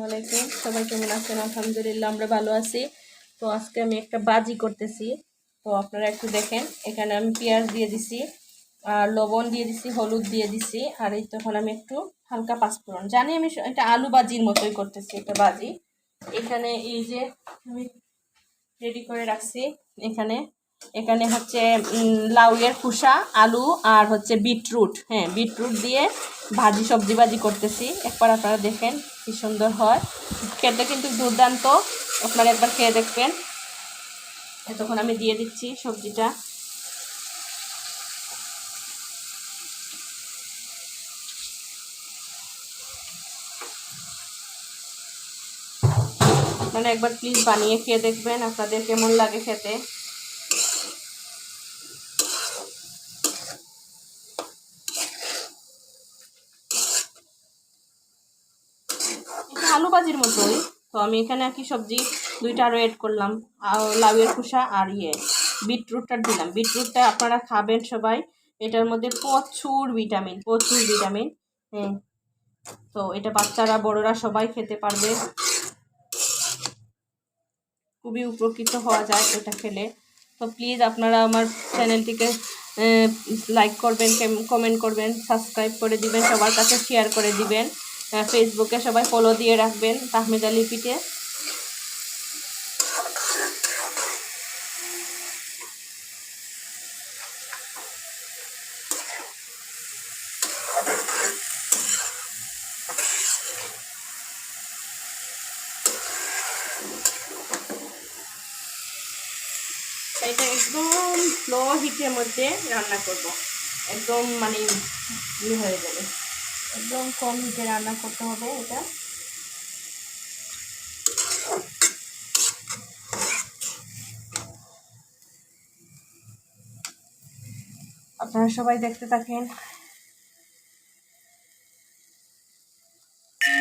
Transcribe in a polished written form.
ওয়ালাইকুম, সবাই কেমন আছেন? আলহামদুলিল্লাহ আমরা ভালো আছি। তো আজকে আমি একটা বাজি করতেছি। তো আপনারা একটু দেখেন, এখানে আমি পেঁয়াজ দিয়ে দিছি, আর লবণ দিয়ে দিছি, হলুদ দিয়ে দিছি, আর এই তখন আমি একটু হালকা পাঁচফোড়ন জানি। আমি এটা আলু বাজির মতোই করতেছি, একটা বাজি। এখানে এই যে আমি রেডি করে রাখছি, এখানে এখানে হচ্ছে লাউয়ের খোসা, আলু আর হচ্ছে বিটরুট। হ্যাঁ, বিটরুট দিয়ে সবজি ভাজি করতেছি। একবার আপনারা দেখেন কি সুন্দর হয়, খেতে কিন্তু দুর্দান্ত। আপনারা একবার খেয়ে দেখবেন। তখন আমি দিয়ে দিচ্ছি সবজিটা। আপনারা একবার প্লিজ বানিয়ে খেয়ে দেখবেন আপনাদের কেমন লাগে খেতে। আলু ভাজির মতোই। তো আমি এখানে কি সবজি দুইটা আরও এড করলাম, লাউয়ের খোসা আর বিটরুটটা দিলাম। বিটরুটটা আপনারা খাবেন সবাই, এটার মধ্যে প্রচুর ভিটামিন, প্রচুর ভিটামিন। হ্যাঁ, তো এটা বাচ্চারা বড়রা সবাই খেতে পারবে, খুবই উপকৃত হওয়া যায় এটা খেলে। তো প্লিজ আপনারা আমার চ্যানেলটিকে লাইক করবেন, কমেন্ট করবেন, সাবস্ক্রাইব করে দিবেন, সবার কাছে শেয়ার করে দিবেন। ফেসবুকে সবাই ফলো দিয়ে রাখবেন তাহমিদা লিপিতে। এটা একদম স্লো হিটের মধ্যে রান্না করব, একদম মানে হয়ে যাবে। একদম কম হিটে রান্না করতে হবে এটা। আপনারা সবাই দেখতে থাকেন।